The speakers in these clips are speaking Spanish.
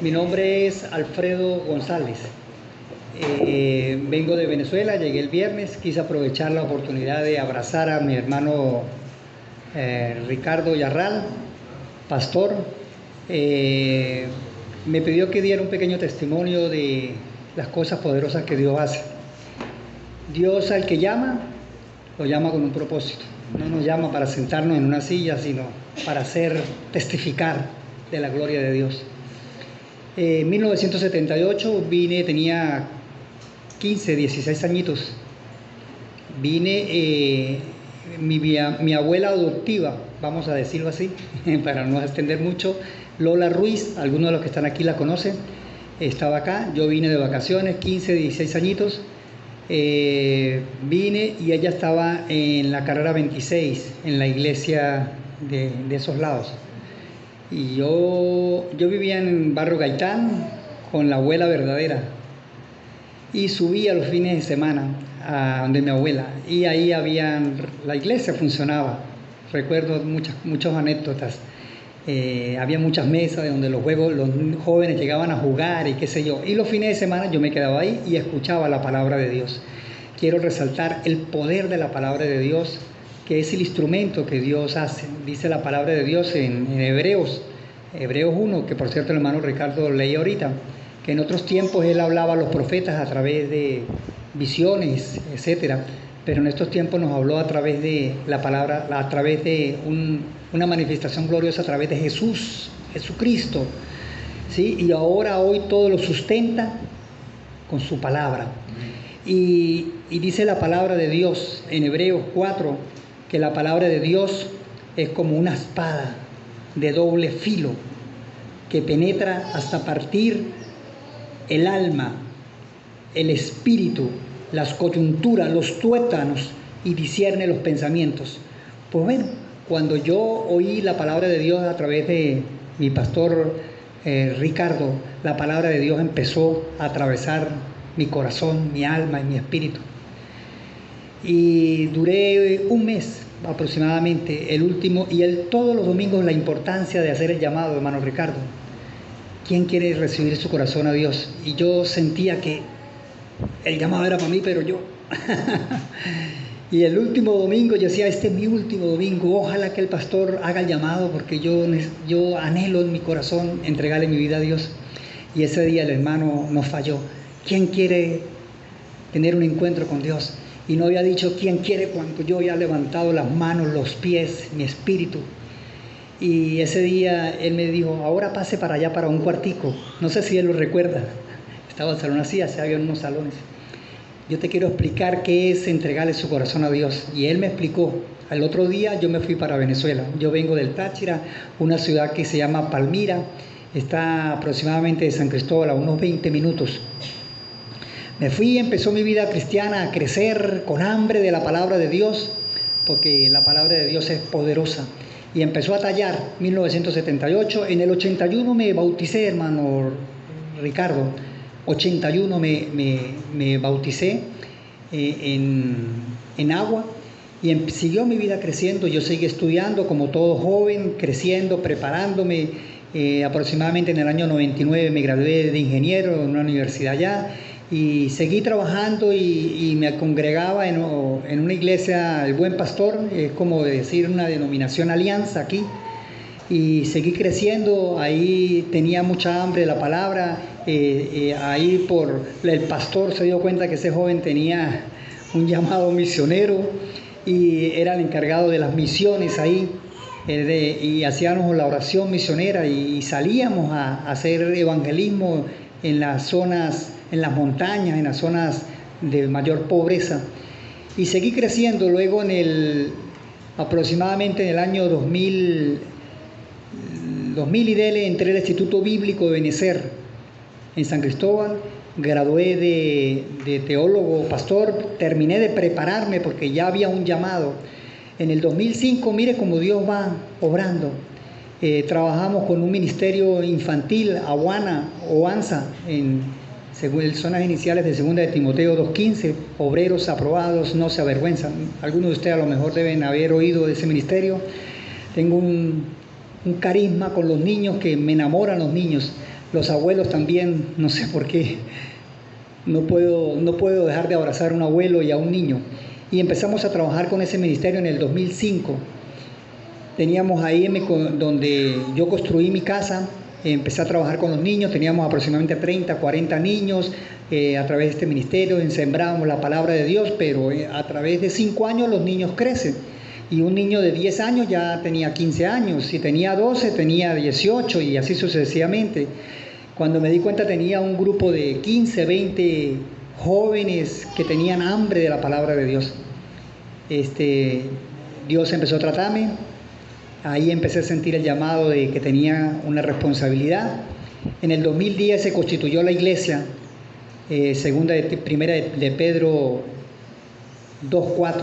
Mi nombre es Alfredo González. Vengo de Venezuela, llegué el viernes, quise aprovechar la oportunidad de abrazar a mi hermano Ricardo Yarral, pastor. Me pidió que diera un pequeño testimonio de las cosas poderosas que Dios hace. Dios al que llama, lo llama con un propósito. No nos llama para sentarnos en una silla, sino para testificar de la gloria de Dios. En 1978 vine, tenía 15, 16 añitos. Vine, mi abuela adoptiva, vamos a decirlo así, para no extender mucho, Lola Ruiz, algunos de los que están aquí la conocen, estaba acá. Yo vine de vacaciones, 15, 16 añitos. Vine y ella estaba en la carrera 26, en la iglesia de esos lados. Y yo vivía en Barrio Gaitán con la abuela verdadera. Y subía los fines de semana a donde mi abuela. Y ahí la iglesia funcionaba. Recuerdo muchas anécdotas. Había muchas mesas de donde los jóvenes llegaban a jugar y qué sé yo. Y los fines de semana yo me quedaba ahí y escuchaba la palabra de Dios. Quiero resaltar el poder de la palabra de Dios, que es el instrumento que Dios hace. Dice la palabra de Dios en Hebreos 1, que por cierto el hermano Ricardo leía ahorita, que en otros tiempos él hablaba a los profetas a través de visiones, etcétera, pero en estos tiempos nos habló a través de la palabra, a través de una manifestación gloriosa a través de Jesucristo, ¿sí? Y hoy todo lo sustenta con su palabra. Y dice la palabra de Dios en Hebreos 4, que la palabra de Dios es como una espada de doble filo que penetra hasta partir el alma, el espíritu, las coyunturas, los tuétanos y discierne los pensamientos. Pues bueno, cuando yo oí la palabra de Dios a través de mi pastor Ricardo, la palabra de Dios empezó a atravesar mi corazón, mi alma y mi espíritu. Y duré un mes aproximadamente, el último, y todos los domingos la importancia de hacer el llamado, hermano Ricardo. ¿Quién quiere recibir su corazón a Dios? Y yo sentía que el llamado era para mí, pero yo. Y el último domingo yo decía, este es mi último domingo, ojalá que el pastor haga el llamado, porque yo anhelo en mi corazón entregarle mi vida a Dios. Y ese día el hermano nos falló. ¿Quién quiere tener un encuentro con Dios? Y no había dicho quién quiere cuando yo había levantado las manos, los pies, mi espíritu. Y ese día él me dijo, ahora pase para allá, para un cuartico. No sé si él lo recuerda. Estaba en salón así, había unos salones. Yo te quiero explicar qué es entregarle su corazón a Dios. Y él me explicó. Al otro día yo me fui para Venezuela. Yo vengo del Táchira, una ciudad que se llama Palmira. Está aproximadamente de San Cristóbal a unos 20 minutos. Me fui, empezó mi vida cristiana a crecer con hambre de la palabra de Dios, porque la palabra de Dios es poderosa. Y empezó a tallar, 1978. En el 81 me bauticé, hermano Ricardo. 81 me bauticé en agua y siguió mi vida creciendo. Yo seguí estudiando como todo joven, creciendo, preparándome. Aproximadamente en el año 99 me gradué de ingeniero en una universidad allá. Y seguí trabajando y me congregaba en una iglesia, el Buen Pastor, es como decir una denominación alianza aquí. Y seguí creciendo, ahí tenía mucha hambre de la palabra. Ahí el pastor se dio cuenta que ese joven tenía un llamado misionero y era el encargado de las misiones ahí. Y hacíamos la oración misionera y salíamos a hacer evangelismo en las zonas, en las montañas, en las zonas de mayor pobreza. Y seguí creciendo. Luego aproximadamente en el año 2000 y dele, entré al Instituto Bíblico de Benecer en San Cristóbal, gradué de teólogo, pastor, terminé de prepararme porque ya había un llamado. En el 2005, mire cómo Dios va obrando. Trabajamos con un ministerio infantil, Oanza, según zonas iniciales de 2 de Timoteo 2:15, obreros aprobados, no se avergüenzan. Algunos de ustedes a lo mejor deben haber oído de ese ministerio. Tengo un carisma con los niños que me enamoran los niños. Los abuelos también, no sé por qué, no puedo dejar de abrazar a un abuelo y a un niño. Y empezamos a trabajar con ese ministerio en el 2005. Teníamos ahí donde yo construí mi casa, empecé a trabajar con los niños, teníamos aproximadamente 30, 40 niños. A través de este ministerio sembrábamos la palabra de Dios, pero a través de 5 años los niños crecen. Y un niño de 10 años ya tenía 15 años, si tenía 12 tenía 18 y así sucesivamente. Cuando me di cuenta tenía un grupo de 15, 20 jóvenes que tenían hambre de la palabra de Dios. Dios empezó a tratarme, ahí empecé a sentir el llamado de que tenía una responsabilidad. En el 2010 se constituyó la iglesia, primera de Pedro 2:4.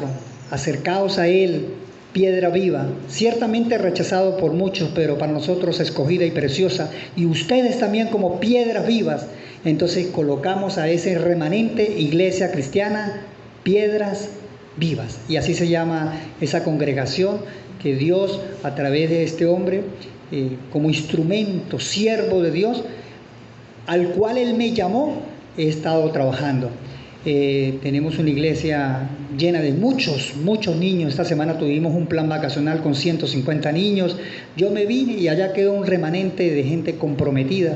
Acercaos a Él, piedra viva, ciertamente rechazado por muchos, pero para nosotros escogida y preciosa, y ustedes también como piedras vivas. Entonces colocamos a ese remanente iglesia cristiana, piedras vivas, y así se llama esa congregación que Dios, a través de este hombre, como instrumento, siervo de Dios, al cual Él me llamó, he estado trabajando. Tenemos una iglesia llena de muchos niños. Esta semana tuvimos un plan vacacional con 150 niños. Yo me vine y allá quedó un remanente de gente comprometida,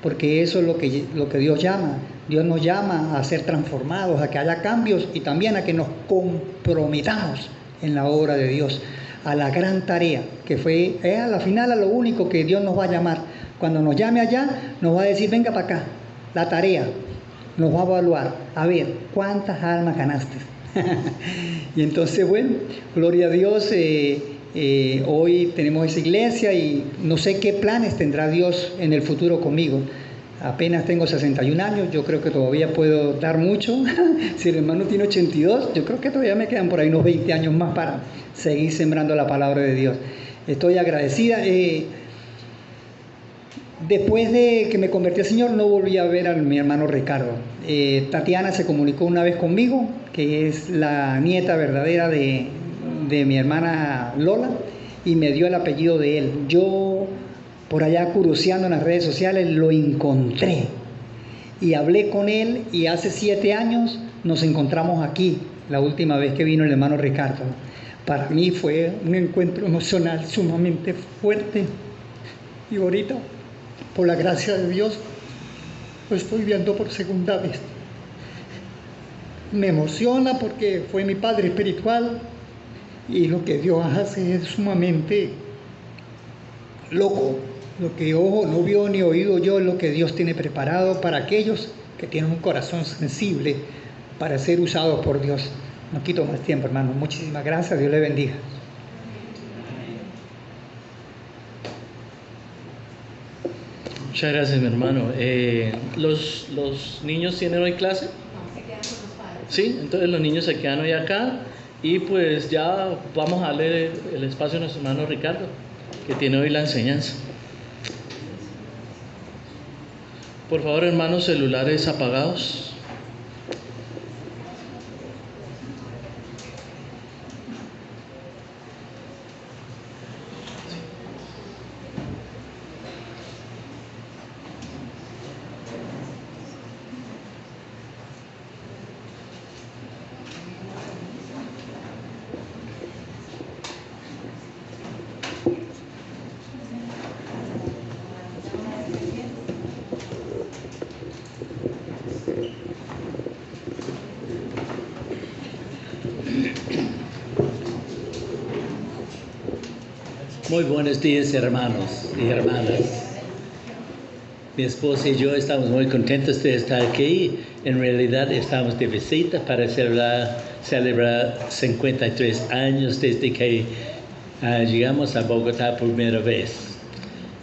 porque eso es lo que Dios llama. Dios nos llama a ser transformados, a que haya cambios y también a que nos comprometamos en la obra de Dios, a la gran tarea, que fue a la final a lo único que Dios nos va a llamar. Cuando nos llame allá, nos va a decir, venga para acá, la tarea. Nos va a evaluar, a ver, ¿cuántas almas ganaste? Y entonces, bueno, gloria a Dios, hoy tenemos esa iglesia y no sé qué planes tendrá Dios en el futuro conmigo. Apenas tengo 61 años, yo creo que todavía puedo dar mucho. Si el hermano tiene 82, yo creo que todavía me quedan por ahí unos 20 años más para seguir sembrando la palabra de Dios. Estoy agradecida. Después de que me convertí al Señor, no volví a ver a mi hermano Ricardo. Tatiana se comunicó una vez conmigo, que es la nieta verdadera de mi hermana Lola, y me dio el apellido de él. Yo, por allá curioseando en las redes sociales, lo encontré y hablé con él, y hace 7 años nos encontramos aquí, la última vez que vino el hermano Ricardo. Para mí fue un encuentro emocional sumamente fuerte, y ahorita, por la gracia de Dios, lo estoy viendo por segunda vez. Me emociona porque fue mi padre espiritual, y lo que Dios hace es sumamente loco. Lo que ojo no vio ni oído yo es lo que Dios tiene preparado para aquellos que tienen un corazón sensible para ser usados por Dios. No quito más tiempo, hermano. Muchísimas gracias. Dios le bendiga. Muchas gracias, mi hermano. ¿Los niños tienen hoy clase? No, se quedan con los padres. Sí, entonces los niños se quedan hoy acá, y pues ya vamos a darle el espacio a nuestro hermano Ricardo, que tiene hoy la enseñanza. Por favor, hermanos, celulares apagados. Muy buenos días, hermanos y hermanas. Mi esposa y yo estamos muy contentos de estar aquí. En realidad estamos de visita para celebrar 53 años desde que llegamos a Bogotá por primera vez.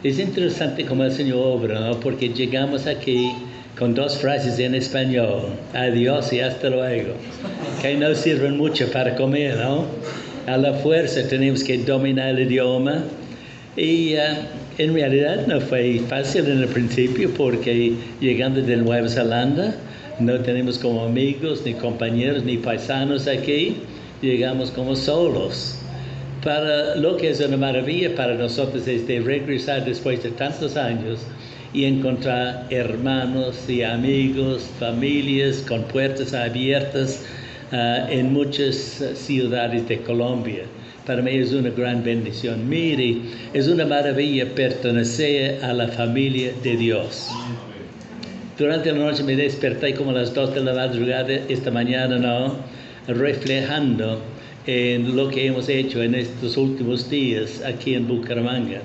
Es interesante cómo el Señor obra, ¿no? Porque llegamos aquí con 2 frases en español: adiós y hasta luego, que no sirven mucho para comer, ¿no? A la fuerza tenemos que dominar el idioma, y en realidad no fue fácil en el principio, porque llegando de Nueva Zelanda no tenemos como amigos, ni compañeros, ni paisanos aquí. Llegamos como solos. Para lo que es una maravilla para nosotros es de regresar después de tantos años y encontrar hermanos y amigos, familias con puertas abiertas en muchas ciudades de Colombia. Para mí es una gran bendición. Mire, es una maravilla pertenecer a la familia de Dios. Durante la noche me desperté como a las 2 de la madrugada esta mañana, ¿no? Reflejando en lo que hemos hecho en estos últimos días aquí en Bucaramanga.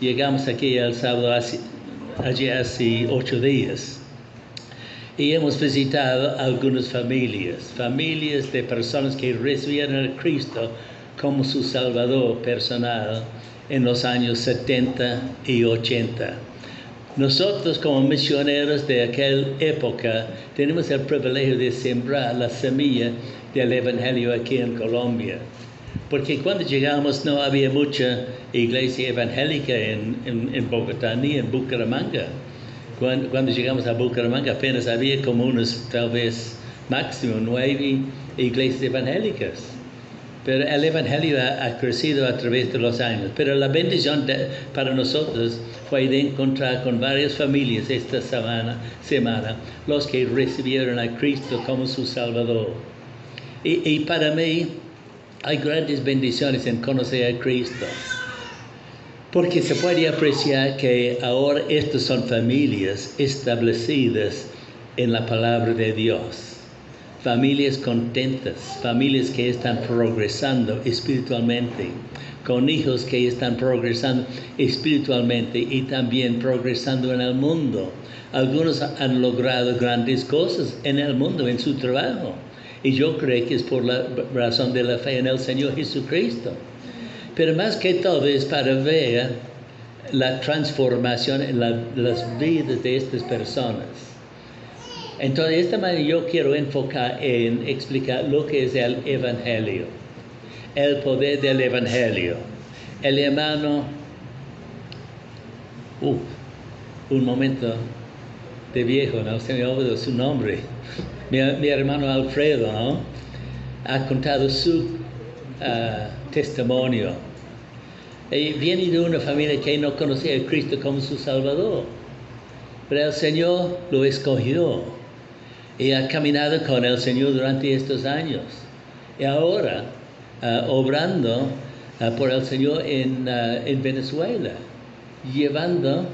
Llegamos aquí el sábado allí hace 8 días y hemos visitado algunas familias de personas que recibieron a Cristo como su Salvador personal en los años 70 y 80. Nosotros como misioneros de aquella época tenemos el privilegio de sembrar la semilla del Evangelio aquí en Colombia. Porque cuando llegamos no había mucha iglesia evangélica en Bogotá ni en Bucaramanga. Cuando llegamos a Bucaramanga apenas había como unos, tal vez máximo 9 iglesias evangélicas. Pero el Evangelio ha crecido a través de los años. Pero la bendición para nosotros fue de encontrar con varias familias esta semana los que recibieron a Cristo como su Salvador. Y para mí hay grandes bendiciones en conocer a Cristo. Porque se puede apreciar que ahora estas son familias establecidas en la palabra de Dios. Familias contentas, familias que están progresando espiritualmente, con hijos que están progresando espiritualmente y también progresando en el mundo. Algunos han logrado grandes cosas en el mundo, en su trabajo. Y yo creo que es por la razón de la fe en el Señor Jesucristo. Pero más que todo es para ver la transformación en las vidas de estas personas. Entonces, de esta manera yo quiero enfocar en explicar lo que es el Evangelio, el poder del Evangelio. El hermano, un momento de viejo, ¿no? Se me olvidó su nombre. Mi hermano Alfredo, ¿no? Ha contado su testimonio. Y viene de una familia que no conocía a Cristo como su Salvador, pero el Señor lo escogió. Y ha caminado con el Señor durante estos años. Y ahora, obrando por el Señor en Venezuela, llevando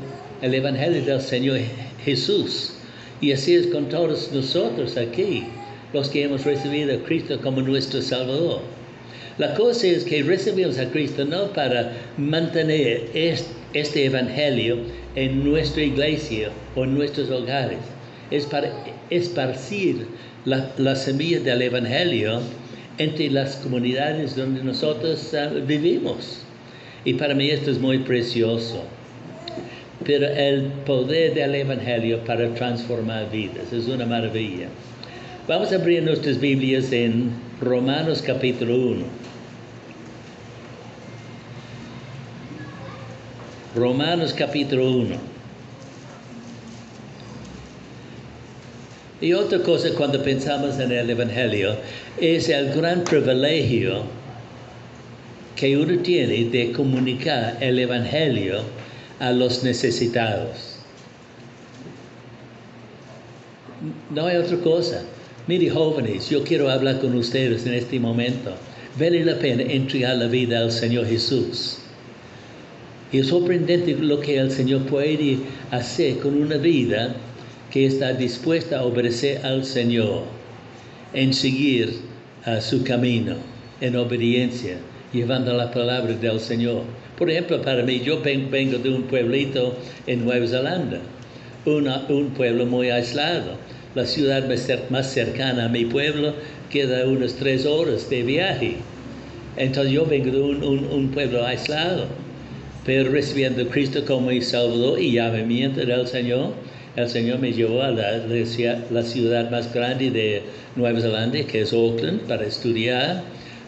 el Evangelio del Señor Jesús. Y así es con todos nosotros aquí, los que hemos recibido a Cristo como nuestro Salvador. La cosa es que recibimos a Cristo no para mantener este Evangelio en nuestra iglesia o en nuestros hogares. Es para esparcir la semilla del Evangelio entre las comunidades donde nosotros vivimos. Y para mí esto es muy precioso. Pero el poder del Evangelio para transformar vidas es una maravilla. Vamos a abrir nuestras Biblias en Romanos capítulo 1. Romanos capítulo 1. Y otra cosa cuando pensamos en el Evangelio es el gran privilegio que uno tiene de comunicar el Evangelio a los necesitados. No hay otra cosa. Mire, jóvenes, yo quiero hablar con ustedes en este momento. Vale la pena entregar la vida al Señor Jesús. Y es sorprendente lo que el Señor puede hacer con una vida que está dispuesta a obedecer al Señor, en seguir su camino, en obediencia, llevando la palabra del Señor. Por ejemplo, para mí, yo vengo de un pueblito en Nueva Zelanda, un pueblo muy aislado. La ciudad más cercana a mi pueblo queda unas 3 horas de viaje. Entonces yo vengo de un pueblo aislado, pero recibiendo a Cristo como mi Salvador y llamamiento del Señor. El Señor me llevó a la ciudad más grande de Nueva Zelanda, que es Auckland, para estudiar,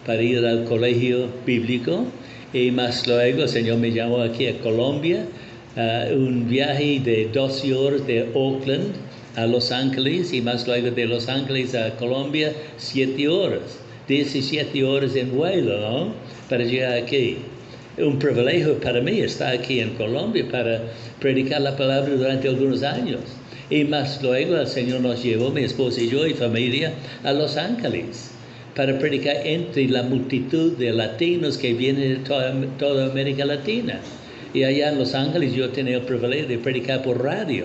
para ir al colegio bíblico. Y más luego el Señor me llamó aquí a Colombia, un viaje de 12 horas de Auckland a Los Ángeles, y más luego de Los Ángeles a Colombia, 7 horas. 17 horas en vuelo, ¿no? Para llegar aquí. un privilegio para mí estar aquí en Colombia para predicar la palabra durante algunos años. Y más luego el Señor nos llevó, mi esposa y yo y familia, a Los Ángeles para predicar entre la multitud de latinos que vienen de toda América Latina. Y allá en Los Ángeles yo tenía el privilegio de predicar por radio.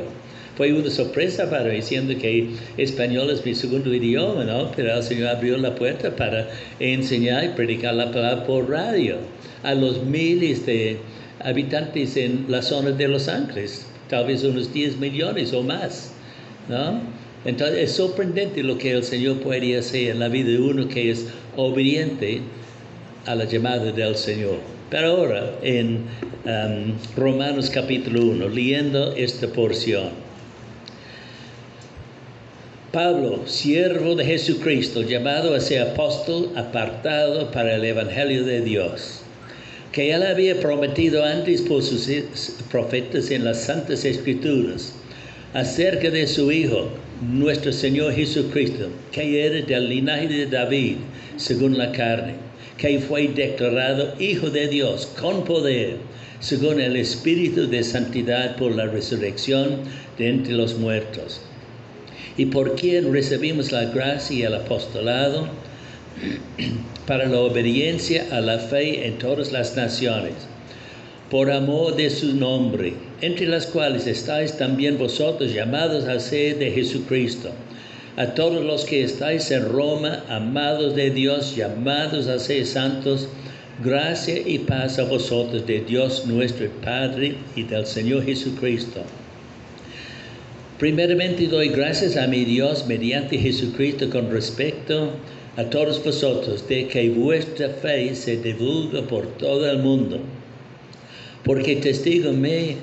Fue una sorpresa para mí, diciendo que español es mi segundo idioma, ¿no? Pero el Señor abrió la puerta para enseñar y predicar la palabra por radio a los miles de habitantes en la zona de Los Ángeles, tal vez unos 10 millones o más, ¿no? Entonces es sorprendente lo que el Señor puede hacer en la vida de uno que es obediente a la llamada del Señor. Pero ahora en Romanos capítulo 1, leyendo esta porción. Pablo, siervo de Jesucristo, llamado a ser apóstol, apartado para el Evangelio de Dios, que él había prometido antes por sus profetas en las Santas Escrituras, acerca de su Hijo, nuestro Señor Jesucristo, que era del linaje de David, según la carne, que fue declarado Hijo de Dios con poder, según el Espíritu de Santidad por la resurrección de entre los muertos, y por quien recibimos la gracia y el apostolado para la obediencia a la fe en todas las naciones, por amor de su nombre, entre las cuales estáis también vosotros llamados a ser de Jesucristo. A todos los que estáis en Roma, amados de Dios, llamados a ser santos, gracia y paz a vosotros de Dios nuestro Padre y del Señor Jesucristo. Primeramente doy gracias a mi Dios mediante Jesucristo con respecto a todos vosotros, de que vuestra fe se divulga por todo el mundo. Porque testigo me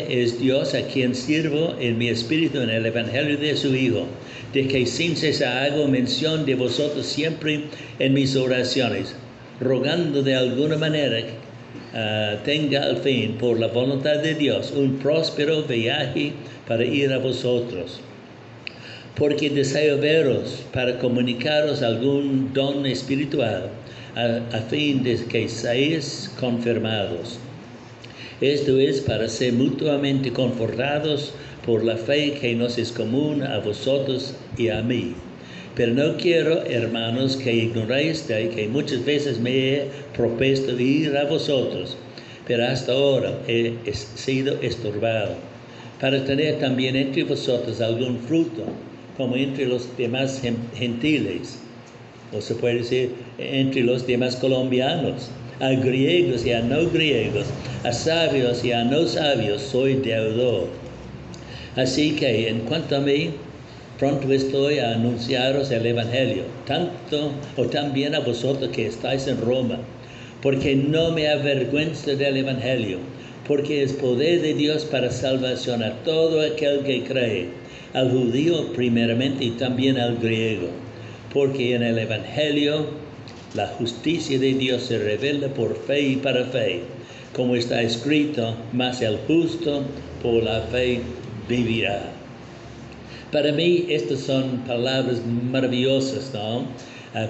es Dios, a quien sirvo en mi espíritu en el Evangelio de su Hijo, de que sin cesar hago mención de vosotros siempre en mis oraciones, rogando de alguna manera tenga al fin, por la voluntad de Dios, un próspero viaje para ir a vosotros. Porque deseo veros para comunicaros algún don espiritual, a fin de que seáis confirmados. Esto es para ser mutuamente confortados por la fe que nos es común a vosotros y a mí. Pero no quiero, hermanos, que ignoréis de que muchas veces me he propuesto ir a vosotros, pero hasta ahora he sido estorbado, para tener también entre vosotros algún fruto, como entre los demás gentiles, o se puede decir entre los demás colombianos. A griegos y a no griegos, a sabios y a no sabios, soy deudor. Así que, en cuanto a mí, pronto estoy a anunciaros el Evangelio, tanto o también a vosotros que estáis en Roma, porque no me avergüenzo del Evangelio, porque es poder de Dios para salvación a todo aquel que cree, al judío primeramente y también al griego, porque en el Evangelio la justicia de Dios se revela por fe y para fe, como está escrito, mas el justo por la fe vivirá. Para mí estas son palabras maravillosas, ¿no?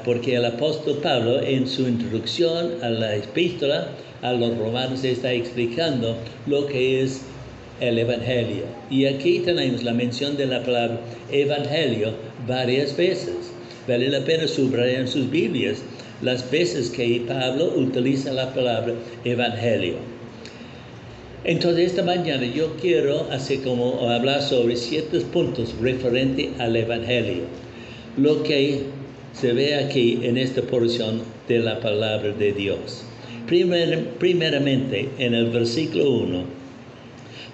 Porque el apóstol Pablo en su introducción a la epístola a los romanos está explicando lo que es el Evangelio. Y aquí tenemos la mención de la palabra Evangelio varias veces. Vale la pena subrayar en sus Biblias las veces que Pablo utiliza la palabra Evangelio. Entonces esta mañana yo quiero hablar sobre ciertos puntos referentes al Evangelio, lo que se ve aquí en esta porción de la palabra de Dios. Primeramente, en el versículo 1,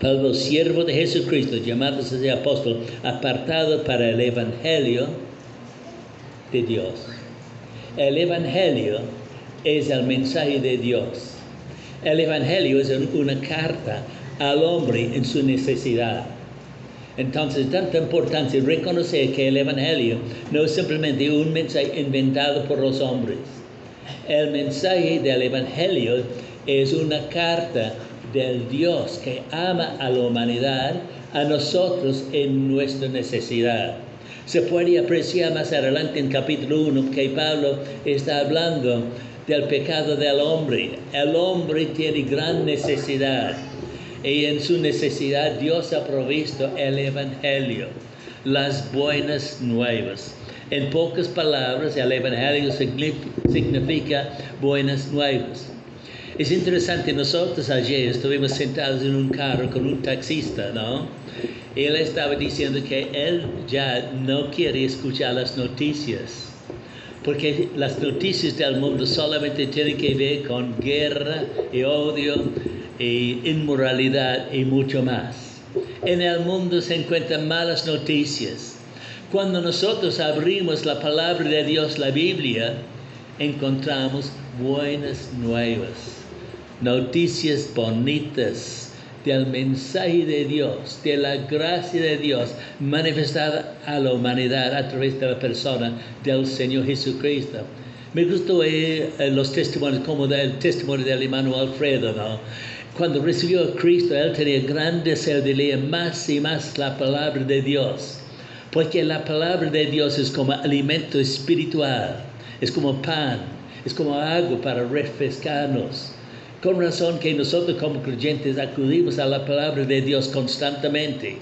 Pablo, siervo de Jesucristo, llamado a ser apóstol, apartado para el Evangelio de Dios. El Evangelio es el mensaje de Dios. El Evangelio es una carta al hombre en su necesidad. Entonces, tanta importancia reconocer que el Evangelio no es simplemente un mensaje inventado por los hombres. El mensaje del Evangelio es una carta del Dios que ama a la humanidad, a nosotros en nuestra necesidad. Se puede apreciar más adelante en capítulo 1 que Pablo está hablando del pecado del hombre. El hombre tiene gran necesidad y en su necesidad Dios ha provisto el Evangelio, las buenas nuevas. En pocas palabras, el Evangelio significa buenas nuevas. Es interesante, nosotros ayer estuvimos sentados en un carro con un taxista, ¿no? Él estaba diciendo que él ya no quiere escuchar las noticias, porque las noticias del mundo solamente tienen que ver con guerra y odio y inmoralidad y mucho más. En el mundo se encuentran malas noticias. Cuando nosotros abrimos la palabra de Dios, la Biblia, encontramos buenas nuevas, noticias bonitas del mensaje de Dios, de la gracia de Dios manifestada a la humanidad a través de la persona del Señor Jesucristo. Me gustó los testimonios, como el testimonio del hermano Alfredo, ¿no? Cuando recibió a Cristo, él tenía gran deseo de leer más y más la palabra de Dios, porque la palabra de Dios es como alimento espiritual, es como pan, es como agua para refrescarnos. Con razón que nosotros como creyentes acudimos a la palabra de Dios constantemente,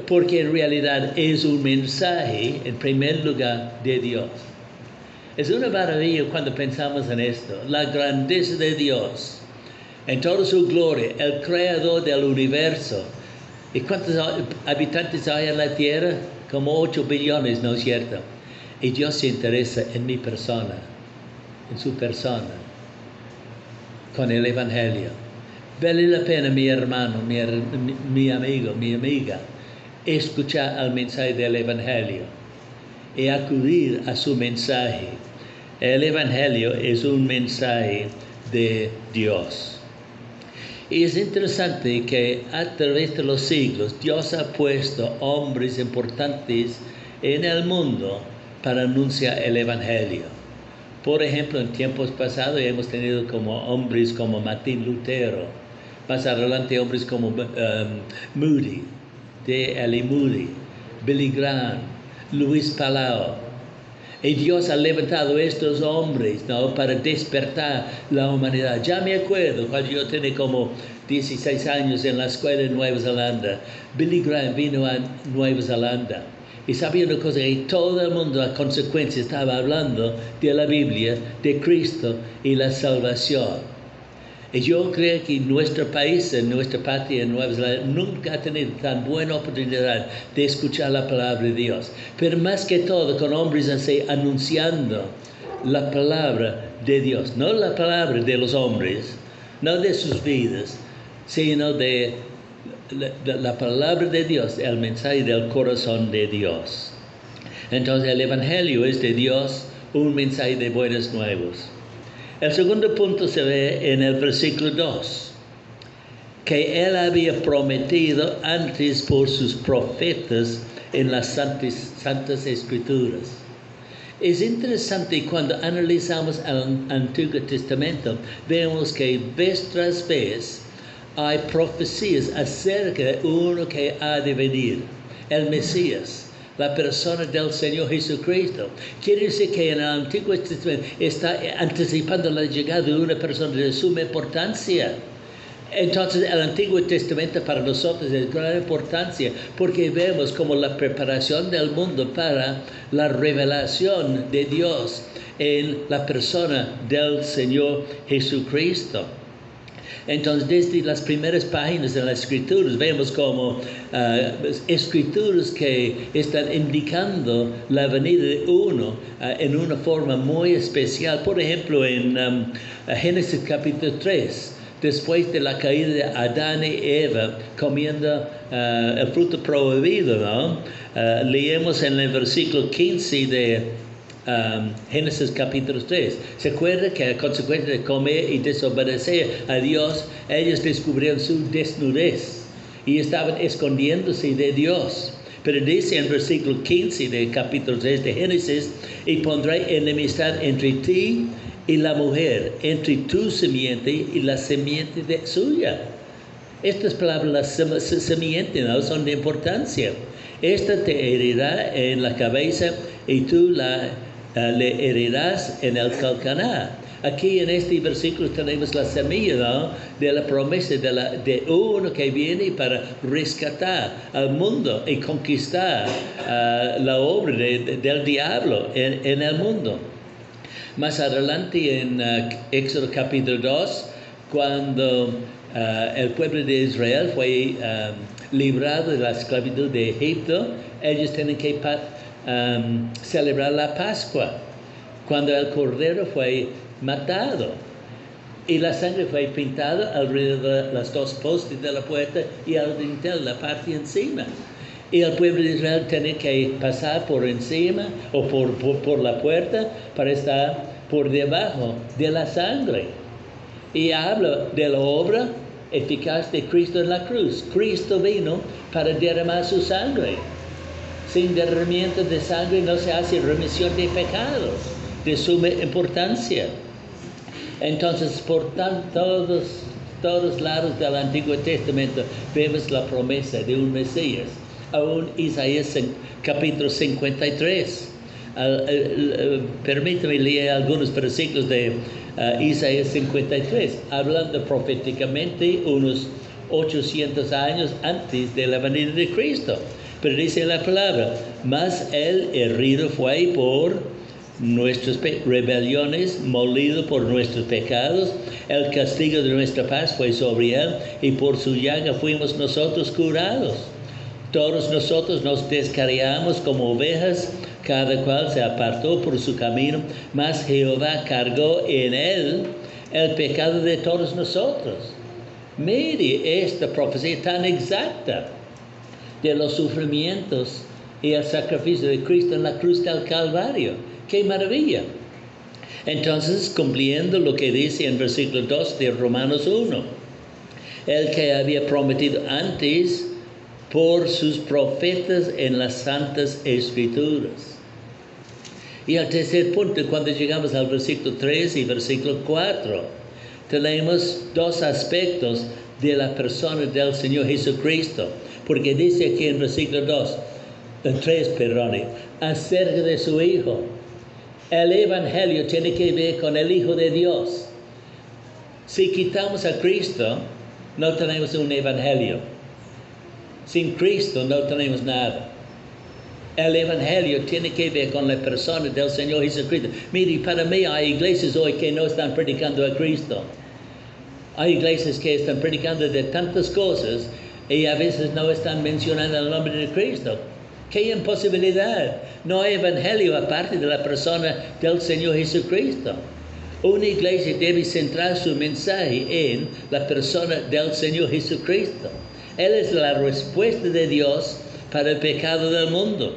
porque en realidad es un mensaje, en primer lugar, de Dios. Es una maravilla cuando pensamos en esto, la grandeza de Dios, en toda su gloria, el creador del universo. ¿Y cuántos habitantes hay en la tierra? Como 8 billones, ¿no es cierto? Y Dios se interesa en mi persona, en su persona, con el Evangelio. Vale la pena, mi hermano, mi amigo, mi amiga, escuchar el mensaje del Evangelio y acudir a su mensaje. El Evangelio es un mensaje de Dios. Y es interesante que a través de los siglos Dios ha puesto hombres importantes en el mundo para anunciar el Evangelio. Por ejemplo, en tiempos pasados hemos tenido como hombres como Martín Lutero, más adelante hombres como Moody, D.L. Moody, Billy Graham, Luis Palau. Y Dios ha levantado estos hombres, ¿no?, para despertar la humanidad. Ya me acuerdo cuando yo tenía como 16 años en la escuela en Nueva Zelanda. Billy Graham vino a Nueva Zelanda. Y sabía una cosa, que todo el mundo a consecuencia estaba hablando de la Biblia, de Cristo y la salvación. Y yo creo que nuestro país, en nuestra patria, en Nueva Zelanda, nunca ha tenido tan buena oportunidad de escuchar la palabra de Dios. Pero más que todo, con hombres así anunciando la palabra de Dios. No la palabra de los hombres, no de sus vidas, sino de la palabra de Dios, el mensaje del corazón de Dios. Entonces el Evangelio es de Dios, un mensaje de buenas nuevas. El segundo punto se ve en el versículo 2, que Él había prometido antes por sus profetas en las santas Escrituras. Es interesante cuando analizamos el Antiguo Testamento, vemos que vez tras vez hay profecías acerca de uno que ha de venir, el Mesías, la persona del Señor Jesucristo. Quiere decir que en el Antiguo Testamento está anticipando la llegada de una persona de suma importancia. Entonces el Antiguo Testamento para nosotros es de gran importancia porque vemos como la preparación del mundo para la revelación de Dios en la persona del Señor Jesucristo. Entonces, desde las primeras páginas de las Escrituras, vemos como Escrituras que están indicando la venida de uno en una forma muy especial. Por ejemplo, en Génesis capítulo 3, después de la caída de Adán y Eva comiendo el fruto prohibido, ¿no? Leemos en el versículo 15 de Génesis capítulo 3. ¿Se acuerda que a consecuencia de comer y desobedecer a Dios, ellos descubrieron su desnudez y estaban escondiéndose de Dios? Pero dice en versículo 15 de capítulo 3 de Génesis: y pondré enemistad entre ti y la mujer, entre tu simiente y la simiente de suya. Estas palabras, la simiente, ¿no?, son de importancia. Esta te herirá en la cabeza y tú le herirás en el calcañar. Aquí en este versículo tenemos la semilla, ¿no?, de la promesa de uno que viene para rescatar al mundo y conquistar la obra del diablo en el mundo. Más adelante en Éxodo capítulo 2, cuando el pueblo de Israel fue librado de la esclavitud de Egipto, ellos tienen que celebrar la Pascua, cuando el cordero fue matado y la sangre fue pintada alrededor de las dos postes de la puerta y al dintel, la parte encima. Y el pueblo de Israel tenía que pasar por encima o por la puerta para estar por debajo de la sangre. Y habla de la obra eficaz de Cristo en la cruz. Cristo vino para derramar su sangre. Sin derramamiento de sangre no se hace remisión de pecados, de suma importancia. Entonces, por todos lados del Antiguo Testamento vemos la promesa de un Mesías. Aún Isaías capítulo 53. Permítame leer algunos versículos de Isaías 53, hablando proféticamente unos 800 años antes de la venida de Cristo. Pero dice la palabra: mas él herido fue por nuestras rebeliones, molido por nuestros pecados, el castigo de nuestra paz fue sobre él, y por su llaga fuimos nosotros curados. Todos nosotros nos descarriamos como ovejas, cada cual se apartó por su camino, mas Jehová cargó en él el pecado de todos nosotros. Mire esta profecía tan exacta de los sufrimientos y el sacrificio de Cristo en la cruz del Calvario. ¡Qué maravilla! Entonces, cumpliendo lo que dice en versículo 2 de Romanos 1, el que había prometido antes por sus profetas en las santas escrituras. Y al tercer punto, cuando llegamos al versículo 3 y versículo 4, tenemos dos aspectos de la persona del Señor Jesucristo, porque dice aquí en versículo 3, acerca de su Hijo. El Evangelio tiene que ver con el Hijo de Dios. Si quitamos a Cristo, no tenemos un Evangelio. Sin Cristo no tenemos nada. El Evangelio tiene que ver con la persona del Señor Jesucristo. Mire, para mí hay iglesias hoy que no están predicando a Cristo. Hay iglesias que están predicando de tantas cosas y a veces no están mencionando el nombre de Cristo. ¡Qué imposibilidad! No hay evangelio aparte de la persona del Señor Jesucristo. Una iglesia debe centrar su mensaje en la persona del Señor Jesucristo. Él es la respuesta de Dios para el pecado del mundo.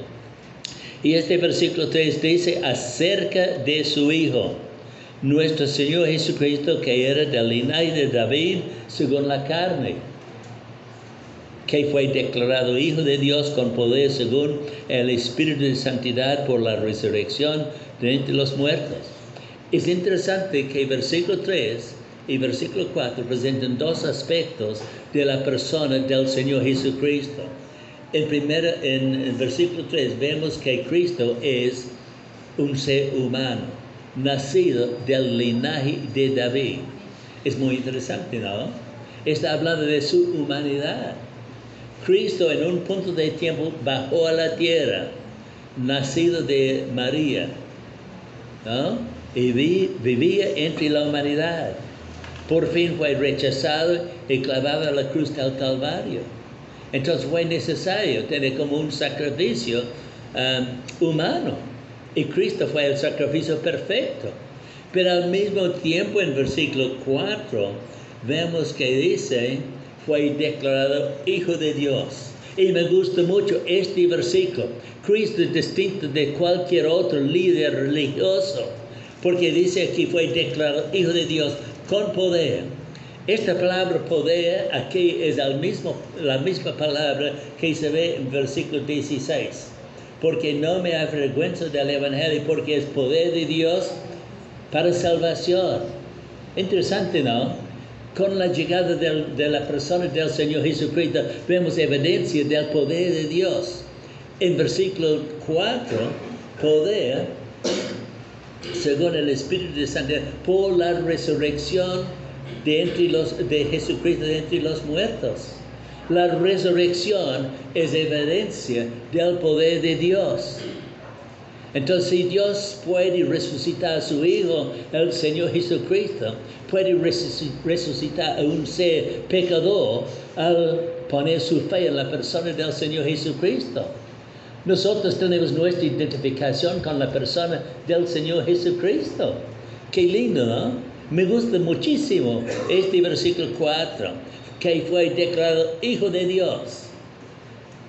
Y este versículo 3 dice acerca de su Hijo, nuestro Señor Jesucristo, que era del linaje de David según la carne, que fue declarado Hijo de Dios con poder según el Espíritu de Santidad por la resurrección de entre los muertos. Es interesante que versículo 3 y versículo 4 presentan dos aspectos de la persona del Señor Jesucristo. En el versículo 3 vemos que Cristo es un ser humano, nacido del linaje de David. Es muy interesante, ¿no? Está hablando de su humanidad. Cristo en un punto de tiempo bajó a la tierra, nacido de María, ¿no? Y vivía entre la humanidad. Por fin fue rechazado y clavado a la cruz del Calvario. Entonces fue necesario tener como un sacrificio humano. Y Cristo fue el sacrificio perfecto. Pero al mismo tiempo en versículo 4 vemos que dice, fue declarado Hijo de Dios. Y me gusta mucho este versículo. Cristo es distinto de cualquier otro líder religioso, porque dice aquí fue declarado Hijo de Dios con poder. Esta palabra poder aquí es la misma palabra que se ve en versículo 16. Porque no me avergüenzo del Evangelio, porque es poder de Dios para salvación. Interesante, ¿no? Con la llegada de la persona del Señor Jesucristo, vemos evidencia del poder de Dios. En versículo 4, poder según el Espíritu de Santidad, por la resurrección de Jesucristo de entre los muertos. La resurrección es evidencia del poder de Dios. Entonces, si Dios puede resucitar a su Hijo, el Señor Jesucristo, puede resucitar a un ser pecador al poner su fe en la persona del Señor Jesucristo. Nosotros tenemos nuestra identificación con la persona del Señor Jesucristo. Qué lindo, ¿no? Me gusta muchísimo este versículo 4, que fue declarado Hijo de Dios.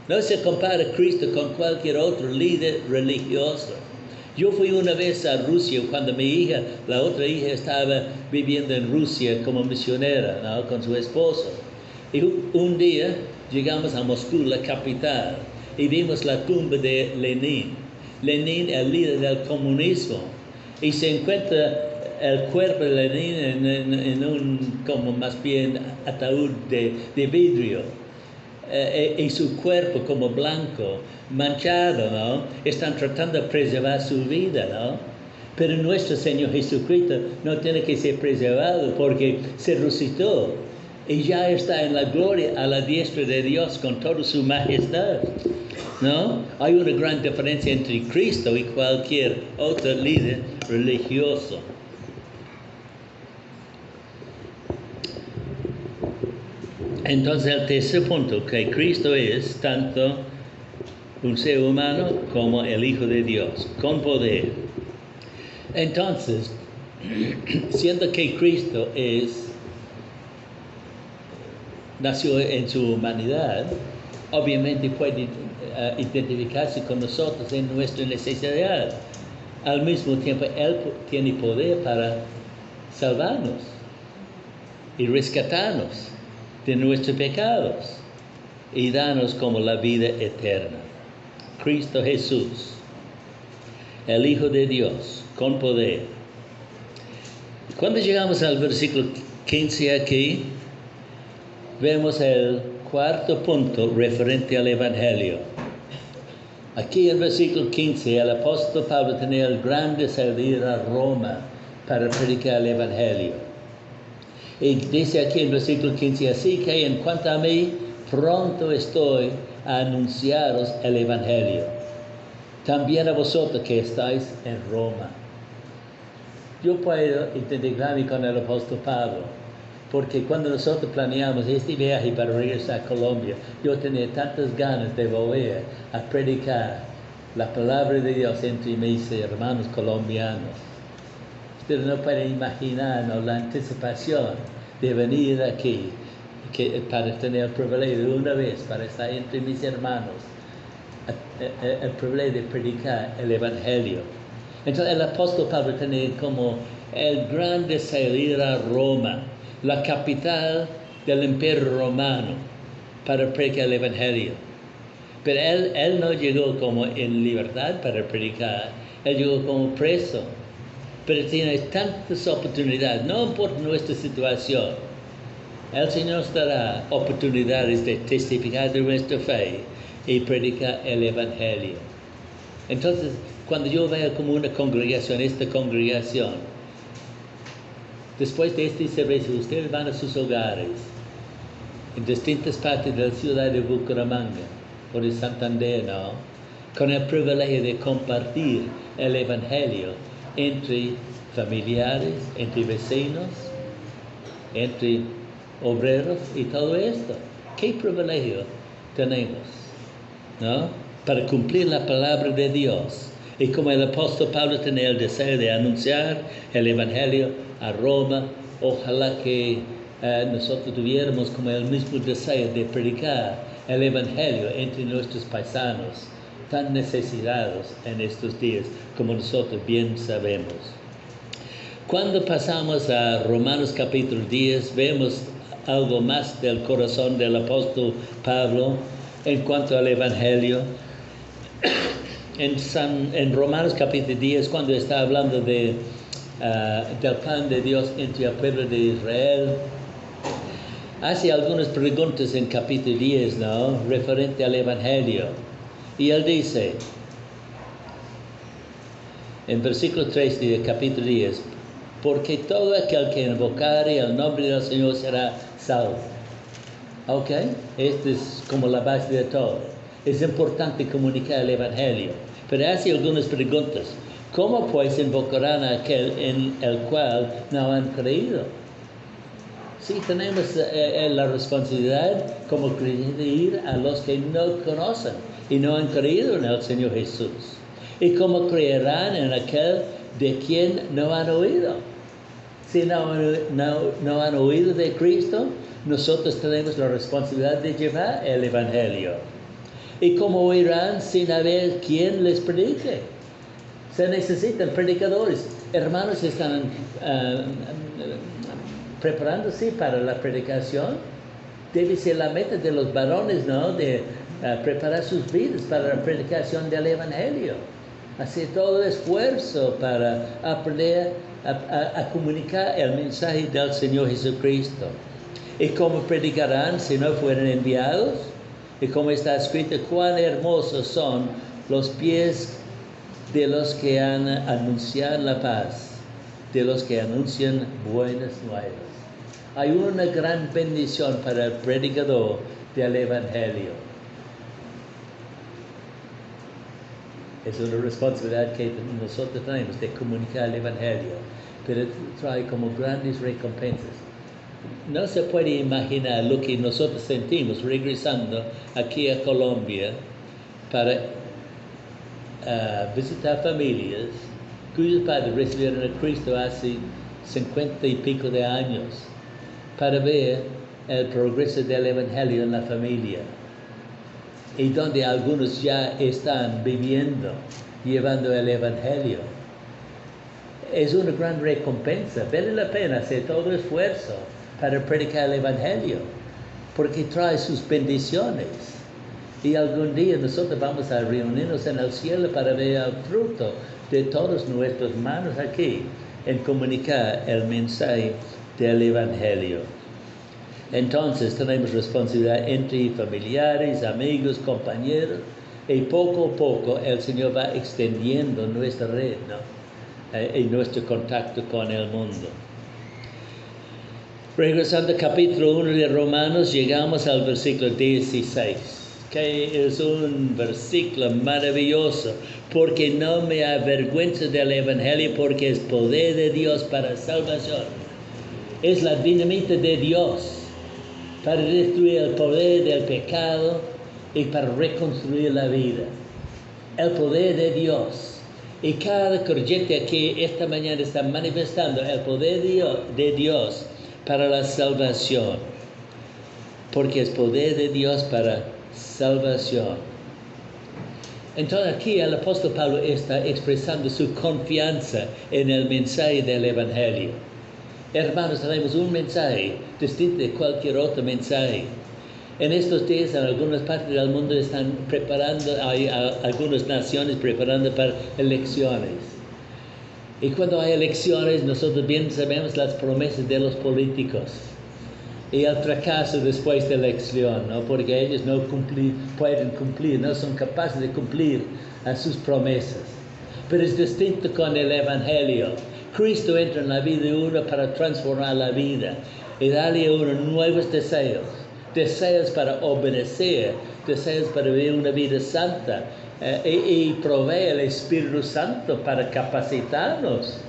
No se compara a Cristo con cualquier otro líder religioso. Yo fui una vez a Rusia cuando mi hija, la otra hija, estaba viviendo en Rusia como misionera, ¿no?, con su esposo. Y un día llegamos a Moscú, la capital, y vimos la tumba de Lenin. Lenin, el líder del comunismo. Y se encuentra el cuerpo de Lenin en un, como más bien, ataúd de vidrio. Y su cuerpo como blanco, manchado, ¿no? Están tratando de preservar su vida, ¿no? Pero nuestro Señor Jesucristo no tiene que ser preservado porque se resucitó y ya está en la gloria a la diestra de Dios con toda su majestad, ¿no? Hay una gran diferencia entre Cristo y cualquier otro líder religioso. Entonces, el tercer punto, que Cristo es tanto un ser humano como el Hijo de Dios, con poder. Entonces, siendo que Cristo nació en su humanidad, obviamente puede identificarse con nosotros en nuestra necesidad. Al mismo tiempo, Él tiene poder para salvarnos y rescatarnos de nuestros pecados y darnos como la vida eterna. Cristo Jesús, el Hijo de Dios, con poder. Cuando llegamos al versículo 15 aquí, vemos el cuarto punto referente al Evangelio. Aquí en el versículo 15, el apóstol Pablo tenía el gran deseo de ir a Roma para predicar el Evangelio. Y dice aquí en el versículo 15, así que en cuanto a mí, pronto estoy a anunciaros el Evangelio. También a vosotros que estáis en Roma. Yo puedo identificarme con el apóstol Pablo, porque cuando nosotros planeamos este viaje para regresar a Colombia, yo tenía tantas ganas de volver a predicar la palabra de Dios entre mis hermanos colombianos. Ustedes no pueden imaginar, ¿no?, la anticipación de venir aquí para tener el privilegio de una vez, para estar entre mis hermanos, el privilegio de predicar el Evangelio. Entonces el apóstol Pablo tenía como el gran deseo de ir a Roma, la capital del Imperio Romano, para predicar el Evangelio. Pero él no llegó como en libertad para predicar, él llegó como preso. Pero tiene tantas oportunidades, no importa nuestra situación. El Señor nos dará oportunidades de testificar de nuestra fe y predicar el Evangelio. Entonces, cuando yo veo como una congregación, esta congregación, después de este servicio, ustedes van a sus hogares, en distintas partes de la ciudad de Bucaramanga o de Santander, ¿no?, con el privilegio de compartir el Evangelio entre familiares, entre vecinos, entre obreros y todo esto. ¿Qué privilegio tenemos, ¿no?, para cumplir la palabra de Dios? Y como el apóstol Pablo tenía el deseo de anunciar el Evangelio a Roma, ojalá que nosotros tuviéramos como el mismo deseo de predicar el Evangelio entre nuestros paisanos tan necesitados en estos días, como nosotros bien sabemos. Cuando pasamos a Romanos capítulo 10, vemos algo más del corazón del apóstol Pablo en cuanto al Evangelio. En Romanos capítulo 10, cuando está hablando del plan de Dios entre el pueblo de Israel, hace algunas preguntas en capítulo 10, ¿no?, referente al Evangelio. Y él dice, En versículo 3 del capítulo 10, porque todo aquel que invocare el nombre del Señor será salvo. Ok, esto es como la base de todo. Es importante comunicar el Evangelio, pero hace algunas preguntas. ¿Cómo pues invocarán a aquel en el cual no han creído? Sí, tenemos la responsabilidad como creer a los que no conocen y no han creído en el Señor Jesús. ¿Y cómo creerán en aquel de quien no han oído? Si no han oído de Cristo, nosotros tenemos la responsabilidad de llevar el Evangelio. ¿Y cómo oirán sin haber quien les predique? Se necesitan predicadores. Hermanos están preparándose para la predicación. Debe ser la meta de los varones, ¿no? De preparar sus vidas para la predicación del Evangelio. Hacer todo esfuerzo para aprender a comunicar el mensaje del Señor Jesucristo. ¿Y cómo predicarán si no fueran enviados? Y como está escrito, cuán hermosos son los pies de los que han anunciado la paz, de los que anuncian buenas nuevas. Hay una gran bendición para el predicador del Evangelio. Es una responsabilidad que nosotros tenemos de comunicar el Evangelio, pero trae como grandes recompensas. No se puede imaginar lo que nosotros sentimos regresando aquí a Colombia para visitar familias cuyos padres recibieron a Cristo hace 50 y pico de años, para ver el progreso del Evangelio en la familia, y donde algunos ya están viviendo, llevando el Evangelio. Es una gran recompensa. Vale la pena hacer todo el esfuerzo para predicar el Evangelio, porque trae sus bendiciones. Y algún día nosotros vamos a reunirnos en el cielo para ver el fruto de todas nuestras manos aquí en comunicar el mensaje del Evangelio. Entonces tenemos responsabilidad entre familiares, amigos, compañeros, y poco a poco el Señor va extendiendo nuestra red, ¿no? Y nuestro contacto con el mundo. Regresando al capítulo 1 de Romanos, llegamos al versículo 16, que es un versículo maravilloso, porque no me avergüenzo del Evangelio, porque es poder de Dios para salvación. Es la dinamita de Dios para destruir el poder del pecado y para reconstruir la vida. El poder de Dios. Y cada creyente aquí esta mañana está manifestando el poder de Dios para la salvación. Porque es poder de Dios para salvación. Entonces aquí el apóstol Pablo está expresando su confianza en el mensaje del Evangelio. Hermanos, tenemos un mensaje distinto de cualquier otro mensaje. En estos días, en algunas partes del mundo están preparando, hay algunas naciones preparando para elecciones. Y cuando hay elecciones, nosotros bien sabemos las promesas de los políticos y el fracaso después de la elección, ¿no? Porque ellos no pueden cumplir, no son capaces de cumplir a sus promesas. Pero es distinto con el Evangelio. Cristo entra en la vida de uno para transformar la vida y darle a uno nuevos deseos. Deseos para obedecer, deseos para vivir una vida santa. Y provee el Espíritu Santo para capacitarnos,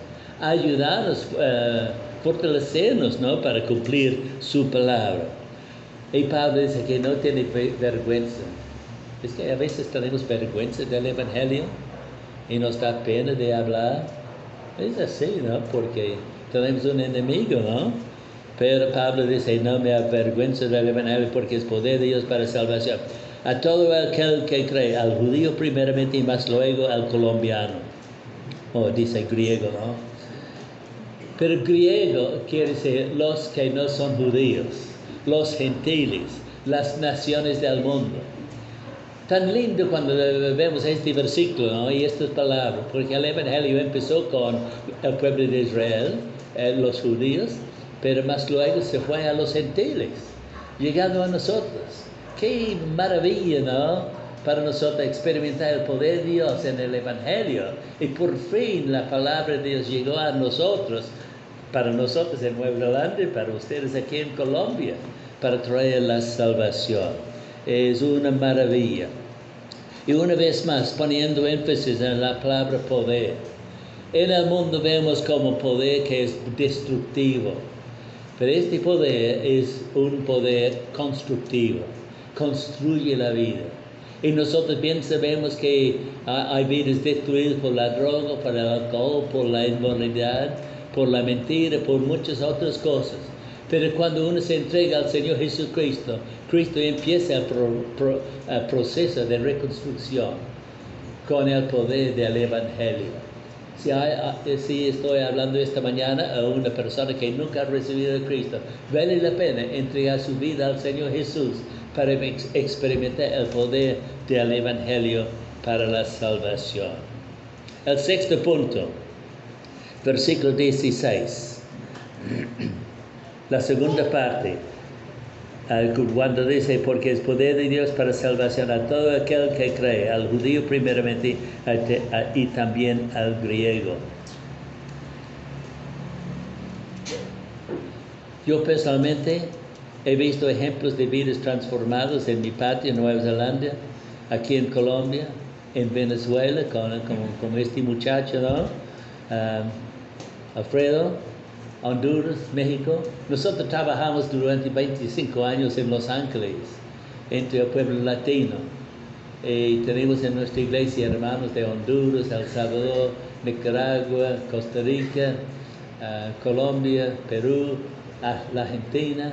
ayudarnos, fortalecernos, ¿no? Para cumplir su palabra. Y Pablo dice que no tiene vergüenza. Es que a veces tenemos vergüenza del Evangelio y nos da pena de hablar. Es así, ¿no? Porque tenemos un enemigo, ¿no? Pero Pablo dice, no me avergüenzo del Evangelio porque es poder de Dios para salvación. A todo aquel que cree, al judío primeramente y más luego al colombiano. O dice griego, ¿no? Pero griego quiere decir los que no son judíos, los gentiles, las naciones del mundo. Tan lindo cuando vemos este versículo, ¿no? Y estas palabras, porque el Evangelio empezó con el pueblo de Israel, los judíos, pero más luego se fue a los gentiles, llegando a nosotros. ¡Qué maravilla!, ¿no? para nosotros experimentar el poder de Dios en el Evangelio. Y por fin la palabra de Dios llegó a nosotros, para nosotros en Nueva Zelanda y para ustedes aquí en Colombia, para traer la salvación. Es una maravilla. Y una vez más, poniendo énfasis en la palabra poder. En el mundo vemos como poder que es destructivo, pero este poder es un poder constructivo, construye la vida. Y nosotros bien sabemos que hay vidas destruidas por la droga, por el alcohol, por la inmoralidad, por la mentira, por muchas otras cosas. Pero cuando uno se entrega al Señor Jesucristo, Cristo empieza el proceso de reconstrucción con el poder del Evangelio. Si estoy hablando esta mañana a una persona que nunca ha recibido a Cristo, vale la pena entregar su vida al Señor Jesús para experimentar el poder del Evangelio para la salvación. El sexto punto, versículo 16. La segunda parte, cuando dice, porque es poder de Dios para salvación a todo aquel que cree, al judío primeramente y también al griego. Yo personalmente he visto ejemplos de vidas transformadas en mi patria, en Nueva Zelanda, aquí en Colombia, en Venezuela, como este muchacho, ¿no? Alfredo. Honduras, México. Nosotros trabajamos durante 25 años en Los Ángeles, entre el pueblo latino. Tenemos en nuestra iglesia hermanos de Honduras, El Salvador, Nicaragua, Costa Rica, Colombia, Perú, la Argentina.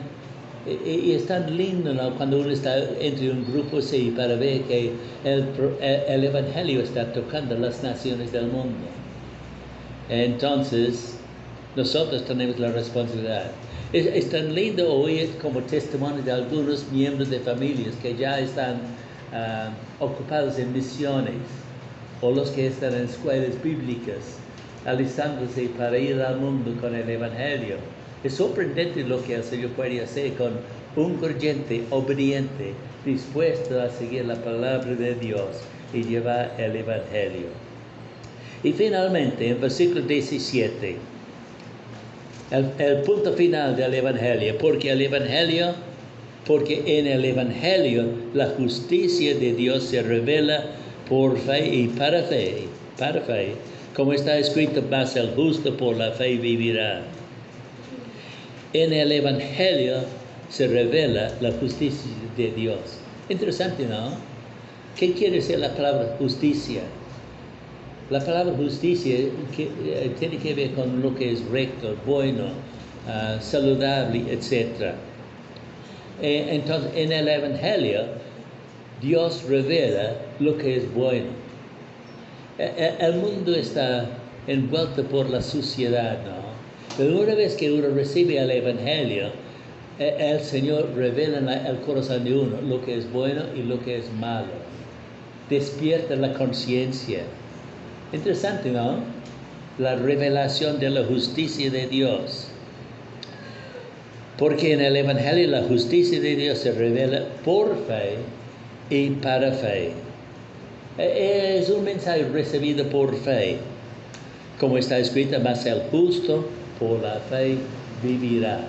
Y es tan lindo, ¿no?, cuando uno está entre un grupo así para ver que el Evangelio está tocando las naciones del mundo. Entonces, nosotros tenemos la responsabilidad. Es tan lindo oír como testimonio de algunos miembros de familias que ya están ocupados en misiones, o los que están en escuelas bíblicas, alistándose para ir al mundo con el Evangelio. Es sorprendente lo que el Señor puede hacer con un creyente obediente, dispuesto a seguir la palabra de Dios y llevar el Evangelio. Y finalmente, en versículo 17, el punto final del Evangelio, porque en el Evangelio la justicia de Dios se revela por fe y para fe, como está escrito, mas el justo por la fe vivirá. En el Evangelio se revela la justicia de Dios. Interesante, ¿no? ¿Qué quiere decir la palabra justicia? La palabra justicia tiene que ver con lo que es recto, bueno, saludable, etc. Entonces, en el Evangelio, Dios revela lo que es bueno. El mundo está envuelto por la suciedad, ¿no? Pero una vez que uno recibe el Evangelio, el Señor revela en el corazón de uno lo que es bueno y lo que es malo. Despierta la conciencia. Interesante, ¿no? La revelación de la justicia de Dios. Porque en el Evangelio la justicia de Dios se revela por fe y para fe. Es un mensaje recibido por fe. Como está escrito, mas el justo por la fe vivirá.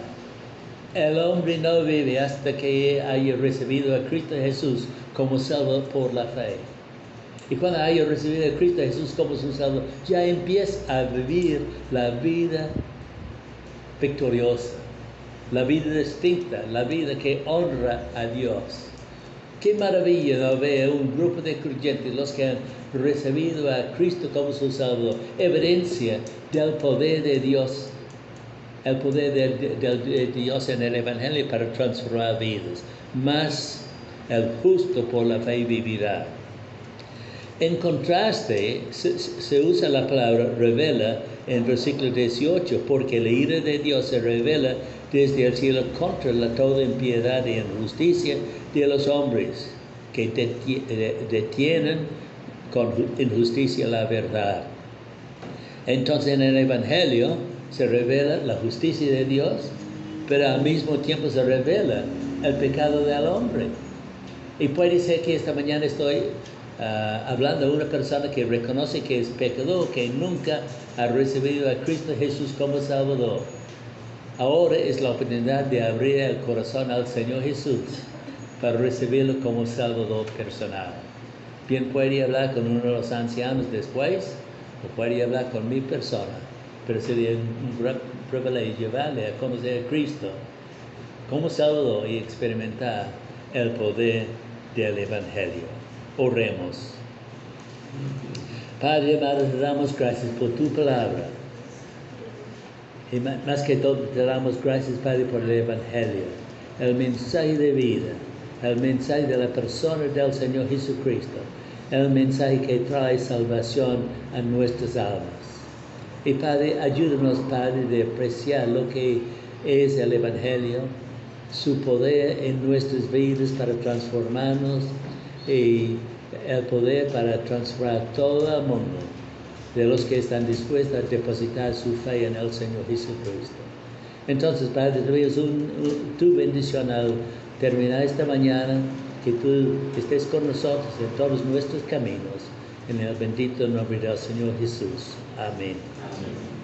El hombre no vive hasta que haya recibido a Cristo Jesús como Salvador por la fe. Y cuando haya recibido a Cristo Jesús como su Salvador, ya empieza a vivir la vida victoriosa, la vida distinta, la vida que honra a Dios. Qué maravilla, ¿no?, ver un grupo de creyentes, los que han recibido a Cristo como su Salvador, evidencia del poder de Dios, el poder de Dios en el Evangelio para transformar vidas. Mas el justo por la fe vivirá. En contraste, se usa la palabra revela en versículo 18, porque la ira de Dios se revela desde el cielo contra la toda impiedad e injusticia de los hombres que detienen con injusticia la verdad. Entonces en el Evangelio se revela la justicia de Dios, pero al mismo tiempo se revela el pecado del hombre. Y puede ser que esta mañana estoy hablando a una persona que reconoce que es pecador, que nunca ha recibido a Cristo Jesús como Salvador. Ahora es la oportunidad de abrir el corazón al Señor Jesús para recibirlo como Salvador personal. Bien puede hablar con uno de los ancianos después, o puede hablar con mi persona, pero sería un gran privilegio llevarle a conocer a Cristo como Salvador y experimentar el poder del Evangelio. Oremos. Padre amado, te damos gracias por tu palabra. Y más que todo te damos gracias, Padre, por el Evangelio, el mensaje de vida, el mensaje de la persona del Señor Jesucristo, el mensaje que trae salvación a nuestras almas. Y Padre, ayúdanos, Padre, de apreciar lo que es el Evangelio, su poder en nuestras vidas para transformarnos y el poder para transformar todo el mundo de los que están dispuestos a depositar su fe en el Señor Jesucristo. Entonces, Padre, te pido tu bendición al terminar esta mañana, que tú estés con nosotros en todos nuestros caminos, en el bendito nombre del Señor Jesús. Amén. Amén.